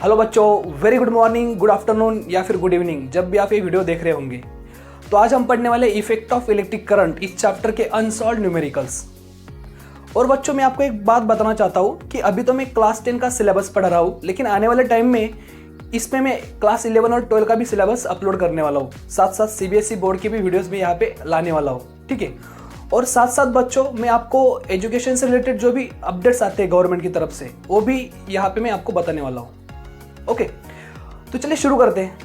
Hello बच्चों, very good morning, good afternoon या फिर गुड इवनिंग, जब भी आप ये वीडियो देख रहे होंगे। तो आज हम पढ़ने वाले इफेक्ट ऑफ इलेक्ट्रिक करंट इस चैप्टर के अनसॉल्व्ड न्यूमेरिकल्स। और बच्चों, मैं आपको एक बात बताना चाहता हूँ कि अभी तो मैं क्लास 10 का सिलेबस पढ़ा रहा हूँ, लेकिन आने वाले टाइम में इसमें मैं क्लास 11 और 12 का भी सिलेबस अपलोड करने वाला हूँ। साथ साथ CBSE बोर्ड की भी वीडियोस भी यहाँ पे लाने वाला हूँ, ठीक है। और साथ साथ बच्चों, मैं आपको एजुकेशन से रिलेटेड जो भी अपडेट्स आते हैं गवर्नमेंट की तरफ से, वो भी यहाँ पे मैं आपको बताने वाला हूँ। ओके, तो चलिए शुरू करते हैं।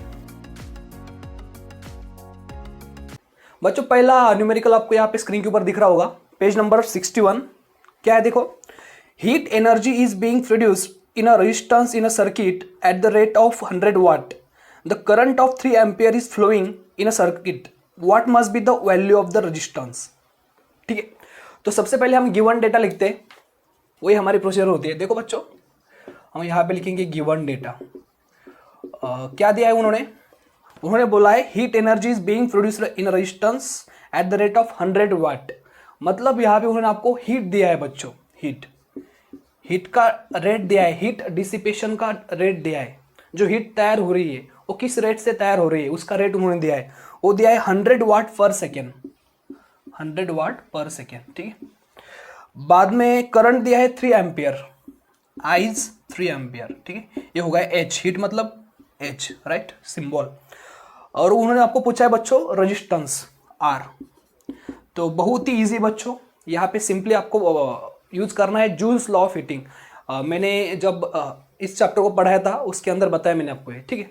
बच्चों, पहला न्यूमेरिकल आपको यहाँ पे स्क्रीन के ऊपर दिख रहा होगा, पेज नंबर 61। क्या है देखो, heat energy is being produced in a resistance in a circuit at the rate of 100 watt. The current of 3 ampere is flowing in a circuit, what must be the value of the resistance. ठीक है, तो सबसे पहले हम given data लिखते हैं, वही हमारी प्रोसीजर होती है। देखो बच्चों, हम यहाँ पे लिखेंगे गिवन डेटा। क्या दिया है उन्होंने बोला है heat energy is being produced in resistance at the rate of 100 वाट। मतलब यहाँ पे उन्होंने आपको हीट दिया है बच्चों, हीट का रेट दिया है, हीट डिसिपेशन का रेट दिया है। जो हीट तैयार हो रही है वो किस रेट से तैयार हो रही है उसका रेट उन्होंने दिया है, वो दिया है 100 वाट पर सेकेंड, 100 वाट पर सेकेंड। ठीक है, बाद में करंट दिया है 3 एम्पियर, आइज 3 एम्पियर। ठीक है, ये होगा एच, हीट मतलब एच, राइट, सिंबल। और उन्होंने आपको पूछा है बच्चों रेजिस्टेंस आर। तो बहुत ही इजी बच्चों, यहाँ पे सिंपली आपको यूज करना है जूल्स लॉ ऑफ हीटिंग। मैंने जब इस चैप्टर को पढ़ाया था उसके अंदर बताया मैंने आपको ये, ठीक है।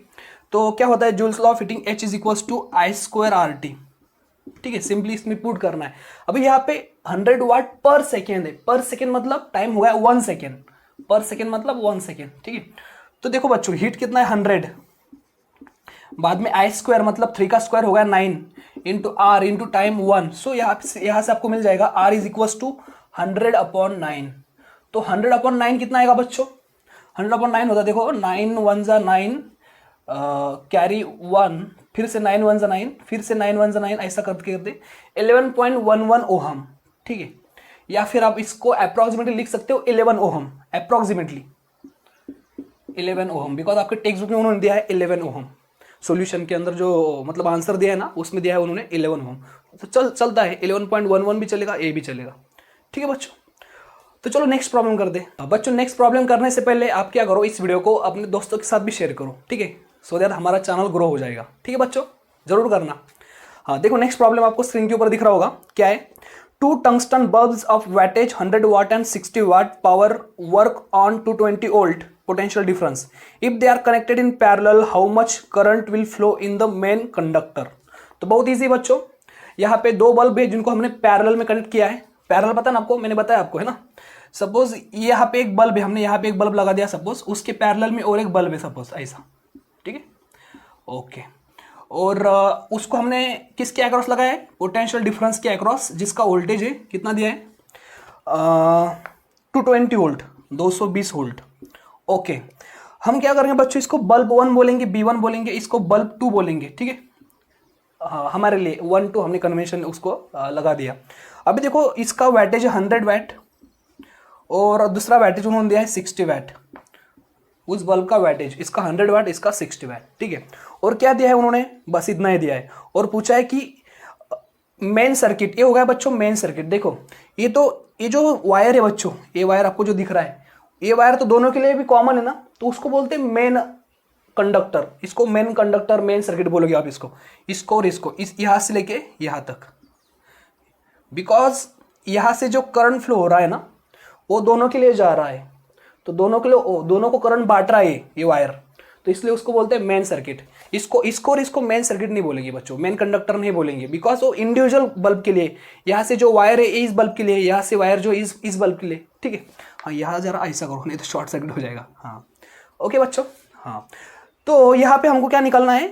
तो क्या होता है Joule's law of heating, H is equal to I square R T. ठीक है, सिंपली इसमें पुट करना है। अभी यहाँ पे 100 वाट पर सेकेंड है, पर सेकेंड मतलब टाइम हो गया 1 सेकेंड, पर सेकेंड मतलब 1 सेकेंड। ठीक है, तो देखो बच्चों, हीट कितना है 100, बाद में आई स्क्वायर मतलब 3 का स्क्वायर हो गया 9 इंटू आर इंटू टाइम 1। सो यहाँ से आपको मिल जाएगा आर इज इक्वल टू 100/9। तो 100/9 कितना आएगा बच्चों, 100/9 होता है, देखो 9 1 जा 9, कैरी 1, फिर से 9 1 जा 9, फिर से 9 1 जा 9, ऐसा करते करते 11.11 ओहम। ठीक है, या फिर आप इसको अप्रोक्सीमेटली लिख सकते हो 11 ओहम, अप्रोक्सीमेटली 11 ओहम, बिकॉज आपके टेक्स्ट बुक में उन्होंने दिया है 11 ओहम। सॉल्यूशन के अंदर जो मतलब आंसर दिया है ना, उसमें दिया है उन्होंने 11 ओम। तो चलता है, 11.11 भी चलेगा, ए भी चलेगा। ठीक है बच्चों, तो चलो नेक्स्ट प्रॉब्लम कर दे। बच्चों, नेक्स्ट प्रॉब्लम करने से पहले आप क्या करो, इस वीडियो को अपने दोस्तों के साथ भी शेयर करो, ठीक है, सो दैट हमारा चैनल ग्रो हो जाएगा। ठीक है बच्चों, जरूर करना। हाँ देखो, नेक्स्ट प्रॉब्लम आपको स्क्रीन के ऊपर दिख रहा होगा। क्या है, 2 tungsten bulbs of wattage 100 watt and 60 watt power work on 220 volt potential difference. If they are connected in parallel, how much current will flow in the main conductor? तो बहुत इजी बच्चों, यहाँ पे 2 बल्ब है जिनको हमने पैरेलल में connect किया है। पैरेलल पता ना आपको, मैंने बताया आपको, है ना। सपोज यहाँ पे एक बल्ब है, हमने यहाँ पे एक बल्ब लगा दिया, सपोज उसके पैरेलल में और एक बल्ब है, सपोज ऐसा। ठीक है, ओके। और उसको हमने किसके अक्रॉस लगाया है, पोटेंशियल डिफरेंस के अक्रॉस, जिसका वोल्टेज है कितना दिया है 220 वोल्ट, 220 वोल्ट। ओके, हम क्या करेंगे बच्चों, इसको बल्ब 1 बोलेंगे, B1 बोलेंगे, इसको बल्ब 2 बोलेंगे। ठीक है, हाँ, हमारे लिए 1 2 हमने कन्वेंशन उसको लगा दिया। अभी देखो, इसका वैटेज है 100 वाट और दूसरा वैटेज उन्होंने दिया है 60 वाट। उस बल्ब का वैटेज, इसका 100 वाट, इसका 60 वाट। ठीक है, और क्या दिया है उन्होंने, बस इतना ही दिया है। और पूछा है कि मेन सर्किट, ये हो गया बच्चों मेन सर्किट। देखो, ये जो वायर है बच्चों, ये वायर आपको जो दिख रहा है, ये वायर तो दोनों के लिए भी कॉमन है ना, तो उसको बोलते हैं मेन कंडक्टर। इसको मेन कंडक्टर, मेन सर्किट बोलोगे आप इसको और इसको, यहां से लेके यहां तक। बिकॉज यहां से जो करंट फ्लो हो रहा है ना, वो दोनों के लिए जा रहा है, तो दोनों के लिए, दोनों को करंट बांट रहा है ये वायर, तो इसलिए उसको बोलते हैं मेन सर्किट। इसको और इसको मेन सर्किट नहीं बोलेंगे बच्चों, मेन कंडक्टर नहीं बोलेंगे, बिकॉज वो इंडिविजुअल बल्ब के लिए, यहाँ से जो वायर है इस बल्ब के लिए, यहाँ से वायर जो इस बल्ब के लिए। ठीक है, हाँ, यहाँ जरा ऐसा करो, नहीं तो शॉर्ट सर्किट हो जाएगा। हाँ ओके बच्चों, हाँ, तो यहाँ पे हमको क्या निकालना है,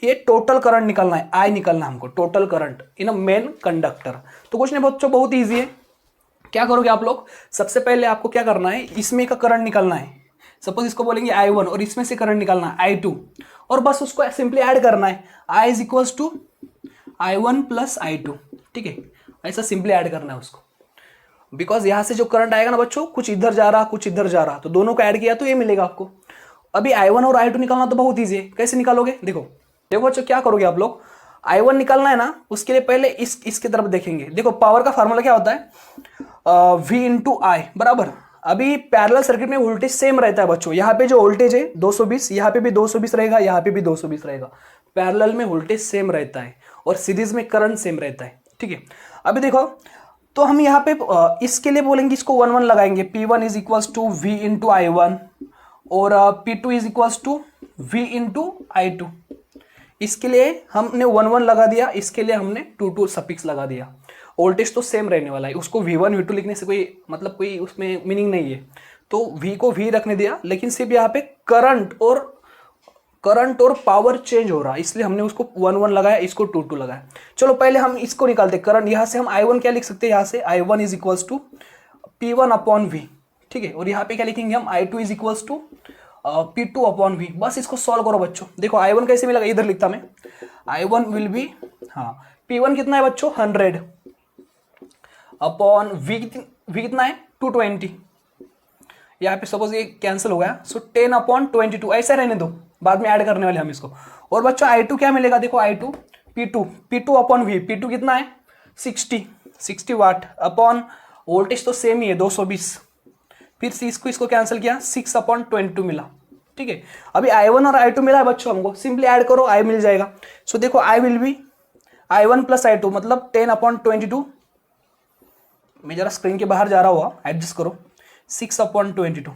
ये टोटल करंट निकालना है, आई निकालना है हमको, total current in a main conductor. तो कुछ नहीं बच्चों, बहुत ईजी है। क्या करोगे आप लोग, सबसे पहले आपको क्या करना है, इसमें का करंट निकालना है। सपोज इसको बोलेंगे I1 और इसमें से करंट निकालना है I2, और बस उसको सिंपली ऐड करना है, I is equals to I1 plus I2। ठीक है, ऐसा सिंपली ऐड करना है उसको, बिकॉज यहां से जो करंट आएगा ना बच्चों, कुछ इधर जा रहा कुछ इधर जा रहा, तो दोनों को ऐड किया तो ये मिलेगा आपको। अभी I1 और I2 निकालना तो बहुत ईजी है, कैसे निकालोगे? देखो देखो बच्चों, क्या करोगे आप लोग, I1 निकालना है ना, उसके लिए पहले इसके तरफ देखेंगे। देखो पावर का फार्मूला क्या होता है, V इंटू आई बराबर। अभी पैरेलल सर्किट में वोल्टेज सेम रहता है बच्चों, यहाँ पे जो वोल्टेज है 220, यहाँ पे भी 220 रहेगा, यहाँ पे भी 220 रहेगा। पैरेलल में वोल्टेज सेम रहता है और सीरीज में करंट सेम रहता है, ठीक है। अभी देखो, तो हम यहाँ पे इसके लिए बोलेंगे, इसको 1 1 लगाएंगे, P1 is equals to V into I1 और P2 is equals to V into I2। इसके लिए हमने 1 1 लगा दिया, इसके लिए हमने 2 2 सफिक्स लगा दिया। वोल्टेज तो सेम रहने वाला है, उसको V1 V2 लिखने से कोई मतलब कोई उसमें मीनिंग नहीं है, तो V को V रखने दिया, लेकिन सिर्फ यहाँ पे करंट और पावर चेंज हो रहा है, इसलिए हमने उसको 1 1 लगाया, इसको 2 2 लगाया। चलो पहले हम इसको निकालते हैं करंट। यहाँ से हम I1 क्या लिख सकते हैं, यहाँ से I1 is equals to P1 upon V, ठीक है। और यहाँ पे क्या लिखेंगे हम, I2 is equals to P2 upon V। बस इसको सॉल्व करो बच्चों। देखो I1 कैसे मिलेगा, इधर लिखता मैं, I1 विल बी, हाँ P1 कितना है बच्चों 100 अपॉन V कितना है 220। यहाँ पे सपोज ये कैंसिल हो गया, सो 10 अपॉन 22, ऐसा रहने दो, बाद में ऐड करने वाले हम इसको। और बच्चों I2 क्या मिलेगा, देखो I2 P2 upon V, P2 कितना है 60 वाट अपॉन वोल्टेज तो सेम ही है 220, फिर से इसको कैंसिल किया, 6 अपॉन 22 मिला, ठीक है। अभी I1 और I2 मिला है बच्चों, हमको सिंपली ऐड करो, I मिल जाएगा। सो देखो I will be I1 plus I2 मतलब 10 अपॉन 22, मैं जरा स्क्रीन के बाहर जा रहा हुआ, एडजस्ट करो, 6 अपॉन 22,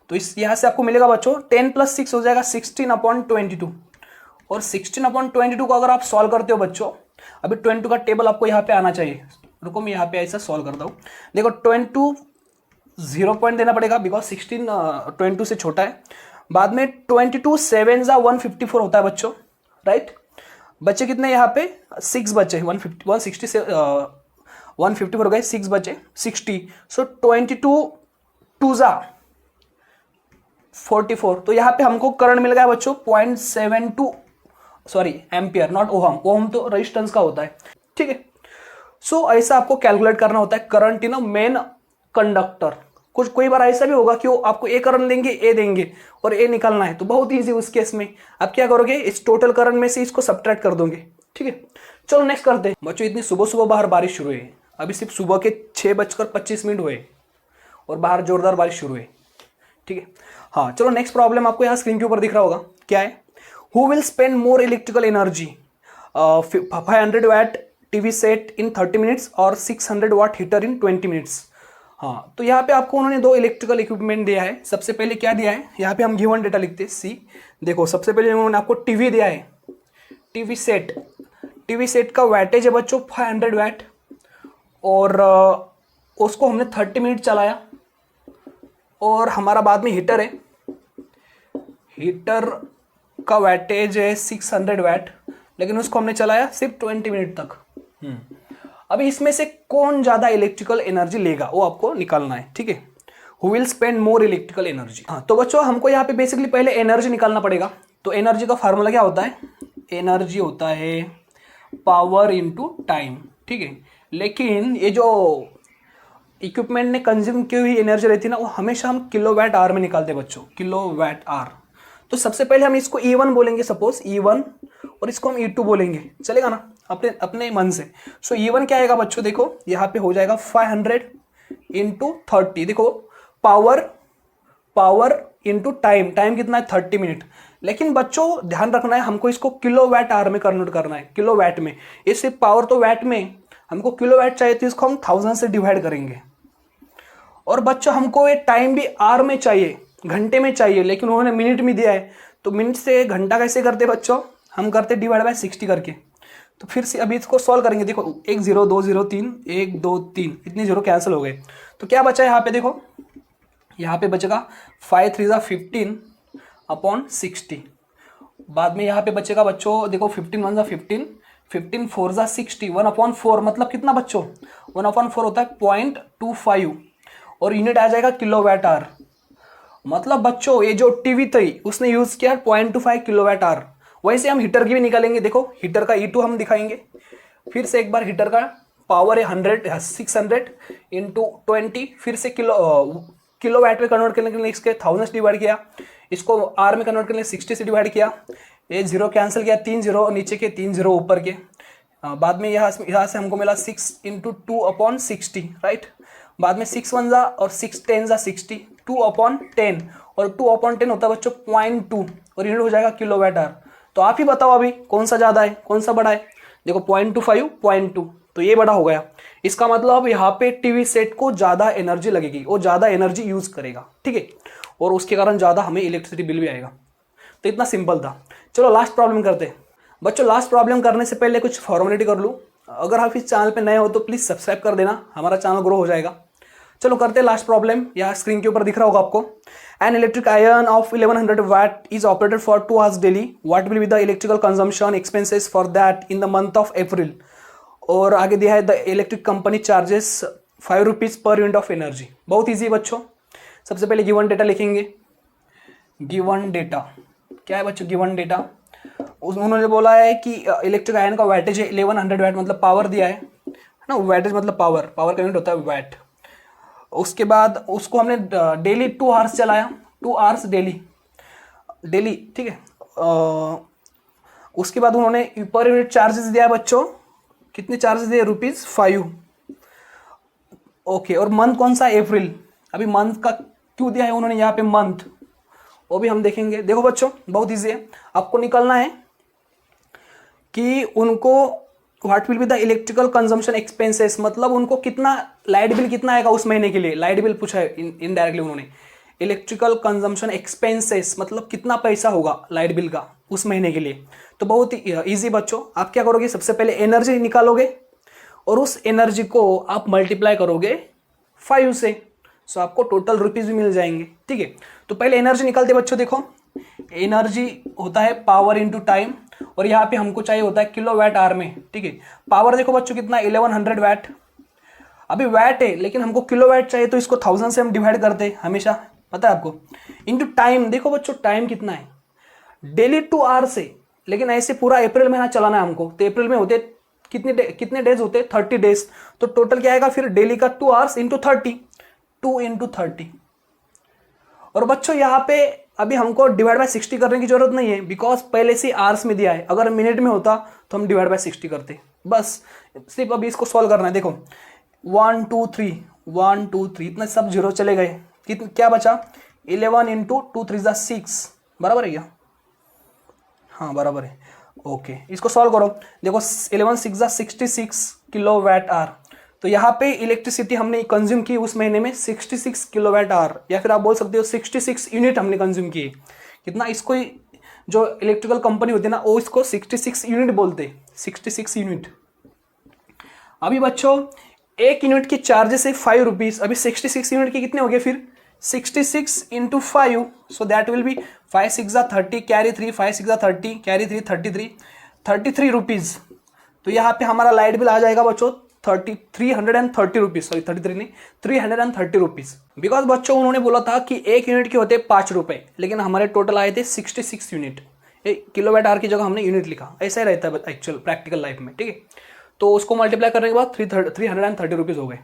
तो इस यहाँ से आपको मिलेगा बच्चों 10 प्लस 6 हो जाएगा 16 अपॉन 22। और 16 अपॉन 22 को अगर आप सॉल्व करते हो बच्चों, अभी 22 का टेबल आपको यहाँ पे आना चाहिए, रुको मैं यहाँ पे ऐसा सॉल्व करता हूँ। देखो 22 0 पॉइंट देना पड़ेगा, बिकॉज 16 22 से छोटा है। बाद में 22 7 जा 154 होता है बच्चों, राइट। बच्चे कितने यहाँ पे 6 बच्चे, 150 से 154 हो गए, 6 बचे 60, सो 22 2 जा 44। तो यहाँ पे हमको करंट मिल गया बच्चों 0.72, sorry ampere, not ohm, ohm तो रेजिस्टेंस का होता है, ठीक है। सो ऐसा आपको कैलकुलेट करना होता है current in a main conductor. कोई बार ऐसा भी होगा कि वो आपको ए करंट देंगे, ए देंगे और ए निकालना है, तो बहुत ईजी उस केस में आप क्या करोगे, इस टोटल करंट में से इसको सब्ट्रैक्ट कर दोगे, ठीक है। चलो नेक्स्ट करते हैं बच्चों। इतनी सुबह सुबह बाहर बारिश शुरू है, अभी सिर्फ सुबह के 6:25 हुए और बाहर जोरदार बारिश शुरू है, ठीक है। हाँ चलो नेक्स्ट प्रॉब्लम आपको यहाँ स्क्रीन के ऊपर दिख रहा होगा, क्या है, who will spend more electrical energy, 500 watt TV set in 30 minutes और 600 वाट हीटर इन 20 मिनट्स। हाँ तो यहाँ पे आपको उन्होंने 2 इलेक्ट्रिकल इक्विपमेंट दिया है। सबसे पहले क्या दिया है, यहाँ पे हम गिवन डेटा लिखते हैं सी। देखो सबसे पहले उन्होंने आपको टीवी दिया है, टीवी सेट का वैटेज है बच्चों 500 वाट और उसको हमने 30 मिनट चलाया। और हमारा बाद में हीटर है, हीटर का वैटेज है 600 वाट, लेकिन उसको हमने चलाया सिर्फ 20 मिनट तक। अभी इसमें से कौन ज्यादा इलेक्ट्रिकल एनर्जी लेगा वो आपको निकालना है, ठीक है। Who will spend more electrical energy. हाँ तो बच्चों हमको यहाँ पे बेसिकली पहले एनर्जी निकालना पड़ेगा। तो एनर्जी का फार्मूला क्या होता है, एनर्जी होता है पावर इंटू टाइम, ठीक है। लेकिन ये जो इक्विपमेंट ने कंज्यूम की हुई एनर्जी रहती है ना, वो हमेशा हम किलोवाट आवर में निकालते हैं बच्चों, किलोवाट आवर। तो सबसे पहले हम इसको E1 बोलेंगे, सपोज E1, और इसको हम E2 बोलेंगे, चलेगा ना अपने मन से। सो E1 क्या आएगा बच्चों, देखो यहाँ पे हो जाएगा 500 इंटू 30। देखो पावर इंटू टाइम कितना है 30 मिनट। लेकिन बच्चों ध्यान रखना है, हमको इसको किलोवाट आवर में कन्वर्ट करना है, किलोवाट में। ये सिर्फ पावर तो वैट में, हमको किलोवाट चाहिए तो इसको हम 1000 से डिवाइड करेंगे। और बच्चों हमको ये टाइम भी आवर में चाहिए, घंटे में चाहिए, लेकिन उन्होंने मिनट में दिया है। तो मिनट से घंटा कैसे करते बच्चों, हम करते डिवाइड बाय 60 करके। तो फिर से अभी इसको सॉल्व करेंगे। देखो 1 0 2 0 3 1 2 3 इतने जीरो कैंसिल हो गए। तो क्या बचा यहाँ पे, देखो यहाँ पे बचेगा 5 3 15 अपॉन 60। बाद में यहाँ पे बचेगा बच्चों, देखो 15 1 15 15 4 60, 1/4 मतलब कितना बच्चों, 1/4 होता है 0.25 और यूनिट आ जाएगा किलोवाट आवर। मतलब बच्चों ये जो टीवी थी उसने यूज किया 0.25 किलोवाट आवर। वैसे हम हीटर की भी निकालेंगे। देखो हीटर का E2 हम दिखाएंगे फिर से एक बार। हीटर का पावर है 600 इंटू 20, फिर से किलोवाट में कन्वर्ट करने के लिए इसके 1000 डिवाइड किया, इसको आर में कन्वर्ट करने 60 से डिवाइड किया, ये जीरो कैंसिल किया, 3 जीरो नीचे के 3 जीरो ऊपर के, बाद में यहाँ से हमको मिला 6 इंटू 2/60, राइट। बाद में 6 1 जा और 6 10 जा 60, 2/10 और 2/10 होता है बच्चों 0.2 और यूनिट हो जाएगा किलोवाट आवर। तो आप ही बताओ अभी कौन सा ज़्यादा है कौन सा बड़ा है। देखो 0.25 0.2, तो ये बड़ा हो गया। इसका मतलब यहाँ पे टीवी सेट को ज़्यादा एनर्जी लगेगी, वो ज़्यादा एनर्जी यूज़ करेगा, ठीक है, और उसके कारण ज़्यादा हमें इलेक्ट्रिसिटी बिल भी आएगा। तो इतना सिंपल था। चलो लास्ट प्रॉब्लम करते हैं बच्चों। लास्ट प्रॉब्लम करने से पहले कुछ फॉर्मेलिटी कर लूँ। अगर आप इस चैनल पे नए हो तो प्लीज़ सब्सक्राइब कर देना, हमारा चैनल ग्रो हो जाएगा। चलो करते हैं लास्ट प्रॉब्लम। यहाँ स्क्रीन के ऊपर दिख रहा होगा आपको। An electric iron of 1100 what is operated for 2 hours daily, what will be the electrical consumption expenses for that in the month of April. और आगे दिया है the electric company charges 5 rupees per unit of energy. बहुत easy बच्चों। सबसे पहले given data लिखेंगे। Given data क्या है बच्चों? गिवन डेटा उन्होंने बोला है कि इलेक्ट्रिक आयरन का वैटेज है 1100 वाट, मतलब पावर दिया है ना। वैटेज मतलब पावर का यूनिट होता है वैट। उसके बाद उसको हमने डेली 2 आवर्स चलाया, 2 आवर्स डेली, ठीक है। उसके बाद उन्होंने पर यूनिट चार्जेस दिया है बच्चों। कितने चार्जेस दिए? ₹5। ओके, और मंथ कौन सा? अप्रैल। अभी मंथ का क्यों दिया है उन्होंने यहाँ पे मंथ, वो भी हम देखेंगे। देखो बच्चों बहुत ईजी है, आपको निकलना है कि उनको what will be the electrical consumption expenses, मतलब उनको कितना लाइट बिल कितना आएगा उस महीने के लिए। लाइट बिल पूछा है इनडायरेक्टली उन्होंने। इलेक्ट्रिकल कंजम्पशन एक्सपेंसेस मतलब कितना पैसा होगा लाइट बिल का उस महीने के लिए। तो बहुत ईजी बच्चों। आप क्या करोगे? सबसे पहले एनर्जी निकालोगे और उस एनर्जी को आप मल्टीप्लाई करोगे 5 से, सो आपको टोटल रुपीज भी मिल जाएंगे, ठीक है। तो पहले एनर्जी निकालते बच्चों। देखो एनर्जी होता है पावर इंटू टाइम, और यहाँ पे हमको चाहिए होता है किलोवाट आवर में, ठीक है। पावर देखो बच्चों कितना? 1100 वाट। अभी वैट है लेकिन हमको किलोवाट चाहिए, तो इसको 1000 से हम डिवाइड करते हैं हमेशा, पता है आपको। इंटू टाइम, देखो बच्चों टाइम कितना है? डेली 2 आवर्स है, लेकिन ऐसे पूरा अप्रैल महीना चलाना है हमको। तो अप्रैल में होते कितने डेज होते? 30 डेज। तो टोटल क्या आएगा फिर? डेली का 2 आवर्स इंटू 30, 2 इंटू 30। और बच्चों यहाँ पे अभी हमको डिवाइड बाय 60 करने की जरूरत नहीं है, बिकॉज पहले से आवर्स में दिया है। अगर मिनट में होता तो हम डिवाइड बाय 60 करते। बस सिर्फ अभी इसको सॉल्व करना है। देखो 1 2 3 1 2 3 इतने सब जीरो चले गए। क्या बचा? 11 इंटू 2 3 6, बराबर है क्या? हाँ बराबर है। ओके, इसको सॉल्व करो। देखो 11 6 66 किलोवाट आवर। तो यहाँ पे इलेक्ट्रिसिटी हमने कंज्यूम की उस महीने में 66 किलोवाट आवर, या फिर आप बोल सकते हो 66 यूनिट हमने कंज्यूम किए। कितना? इसको जो इलेक्ट्रिकल कंपनी होती है ना, वो इसको 66 यूनिट बोलते हैं, 66 यूनिट। अभी बच्चों एक यूनिट की चार्जेस है 5 रुपीज़। अभी 66 यूनिट के कितने हो गए फिर? 66 into 5, so that will be 5 6 30 carry 3, 5 6 30 carry 3 33 rupees. तो यहाँ पे हमारा लाइट बिल आ जाएगा बच्चों 330 रुपीज़, सॉरी 33 नहीं, 330 रुपीज़। बिकॉज बच्चों उन्होंने बोला था कि एक यूनिट के होते 5 रुपये, लेकिन हमारे टोटल आए थे 66 यूनिट। किलोवाट आवर की जगह हमने यूनिट लिखा। ऐसा ही रहता है एक्चुअल प्रैक्टिकल लाइफ में, ठीक है। तो उसको मल्टीप्लाई करने के बाद 330 रुपीज़ हो गए।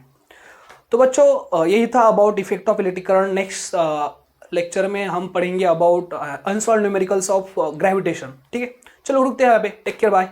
तो बच्चों यही था about effect of electric current. Next lecture में हम पढ़ेंगे about unsolved numericals of gravitation, ठीक है। चलो रुकते हैं यहाँ पे। Take care, bye.